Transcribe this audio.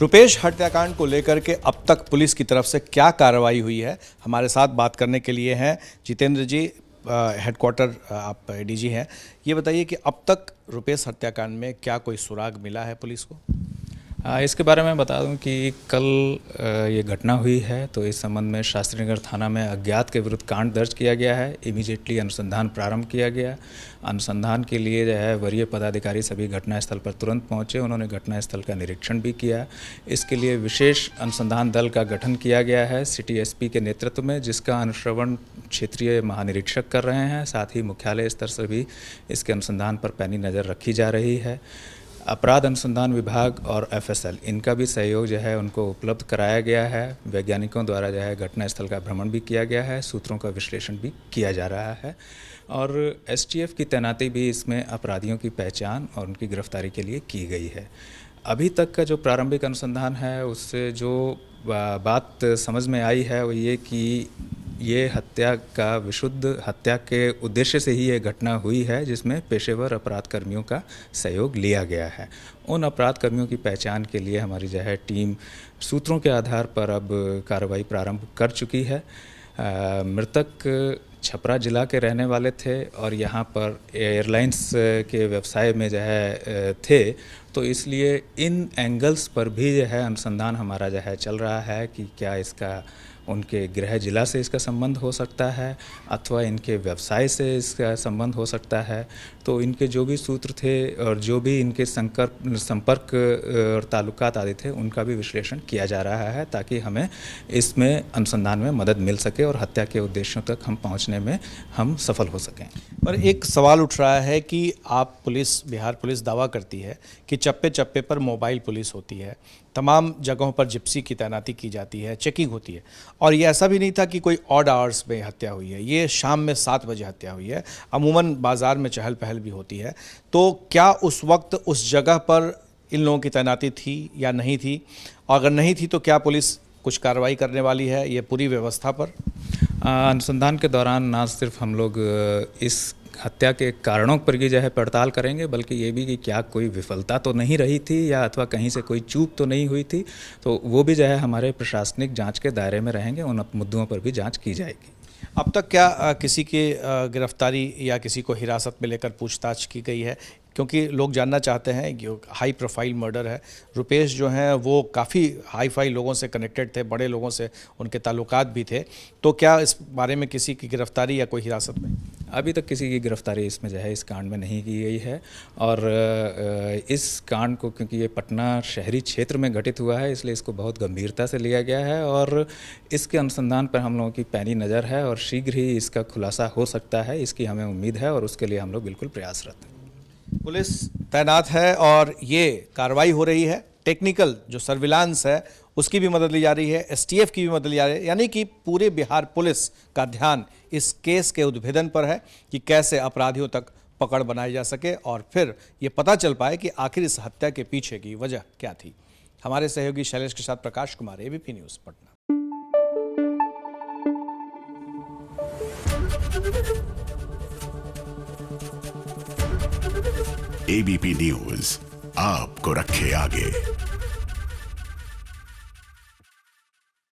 रुपेश हत्याकांड को लेकर के अब तक पुलिस की तरफ से क्या कार्रवाई हुई है, हमारे साथ बात करने के लिए हैं जितेंद्र जी, हेडक्वार्टर आप डीजी हैं। ये बताइए कि अब तक रुपेश हत्याकांड में क्या कोई सुराग मिला है पुलिस को? इसके बारे में बता दूं कि कल ये घटना हुई है, तो इस संबंध में शास्त्रीनगर थाना में अज्ञात के विरुद्ध कांड दर्ज किया गया है। इमीडिएटली अनुसंधान प्रारंभ किया गया। अनुसंधान के लिए जो है वरीय पदाधिकारी सभी घटनास्थल पर तुरंत पहुंचे। उन्होंने घटनास्थल का निरीक्षण भी किया। इसके लिए विशेष अनुसंधान दल का गठन किया गया है सिटी एसपी के नेतृत्व में, जिसका अनुश्रवण क्षेत्रीय महानिरीक्षक कर रहे हैं। साथ ही मुख्यालय स्तर से भी इसके अनुसंधान पर पैनी नज़र रखी जा रही है। अपराध अनुसंधान विभाग और एफएसएल इनका भी सहयोग जो है उनको उपलब्ध कराया गया है। वैज्ञानिकों द्वारा जो है घटनास्थल का भ्रमण भी किया गया है, सूत्रों का विश्लेषण भी किया जा रहा है और एसटीएफ की तैनाती भी इसमें अपराधियों की पहचान और उनकी गिरफ्तारी के लिए की गई है। अभी तक का जो प्रारंभिक अनुसंधान है उससे जो बात समझ में आई है वो ये कि ये हत्या का विशुद्ध हत्या के उद्देश्य से ही ये घटना हुई है, जिसमें पेशेवर अपराध कर्मियों का सहयोग लिया गया है। उन अपराध कर्मियों की पहचान के लिए हमारी जो है टीम सूत्रों के आधार पर अब कार्रवाई प्रारंभ कर चुकी है। मृतक छपरा जिला के रहने वाले थे और यहाँ पर एयरलाइंस के व्यवसाय में जो है थे, तो इसलिए इन एंगल्स पर भी जो है अनुसंधान हमारा जो है चल रहा है कि क्या इसका उनके गृह जिला से इसका संबंध हो सकता है अथवा इनके व्यवसाय से इसका संबंध हो सकता है। तो इनके जो भी सूत्र थे और जो भी इनके संपर्क और ताल्लुकात आदि थे उनका भी विश्लेषण किया जा रहा है, ताकि हमें इसमें अनुसंधान में मदद मिल सके और हत्या के उद्देश्यों तक हम पहुंचने में हम सफल हो सकें। पर एक सवाल उठ रहा है कि आप पुलिस, बिहार पुलिस दावा करती है कि चप्पे चप्पे पर मोबाइल पुलिस होती है, तमाम जगहों पर जिप्सी की तैनाती की जाती है, चेकिंग होती है, और ये ऐसा भी नहीं था कि कोई ऑड आवर्स में हत्या हुई है। ये शाम में 7 बजे हत्या हुई है। अमूमन बाज़ार में चहल पहल भी होती है। तो क्या उस वक्त उस जगह पर इन लोगों की तैनाती थी या नहीं थी, और अगर नहीं थी तो क्या पुलिस कुछ कार्रवाई करने वाली है ये पूरी व्यवस्था पर? अनुसंधान के दौरान ना सिर्फ हम लोग इस हत्या के कारणों पर भी जो है पड़ताल करेंगे, बल्कि ये भी कि क्या कोई विफलता तो नहीं रही थी या अथवा कहीं से कोई चूक तो नहीं हुई थी, तो वो भी जो है हमारे प्रशासनिक जांच के दायरे में रहेंगे। उन मुद्दों पर भी जांच की जाएगी। अब तक क्या किसी की गिरफ्तारी या किसी को हिरासत में लेकर पूछताछ की गई है? क्योंकि लोग जानना चाहते हैं कि हाई प्रोफाइल मर्डर है। रुपेश जो हैं वो काफ़ी हाई फाई लोगों से कनेक्टेड थे, बड़े लोगों से उनके ताल्लुकात भी थे। तो क्या इस बारे में किसी की गिरफ्तारी या कोई हिरासत में? अभी तक किसी की गिरफ्तारी इसमें जो है इस कांड में नहीं की गई है। और इस कांड को, क्योंकि ये पटना शहरी क्षेत्र में घटित हुआ है, इसलिए इसको बहुत गंभीरता से लिया गया है और इसके अनुसंधान पर हम लोगों की पैनी नज़र है और शीघ्र ही इसका खुलासा हो सकता है, इसकी हमें उम्मीद है और उसके लिए हम लोग बिल्कुल प्रयासरत हैं। पुलिस तैनात है और ये कार्रवाई हो रही है। टेक्निकल जो सर्विलांस है उसकी भी मदद ली जा रही है, एसटीएफ की भी मदद ली जा रही है। यानी कि पूरे बिहार पुलिस का ध्यान इस केस के उद्भेदन पर है कि कैसे अपराधियों तक पकड़ बनाई जा सके और फिर ये पता चल पाए कि आखिर इस हत्या के पीछे की वजह क्या थी। हमारे सहयोगी शैलेश के साथ Prakash Kumar, ABP news Patna. ABP news आपको रखे आगे।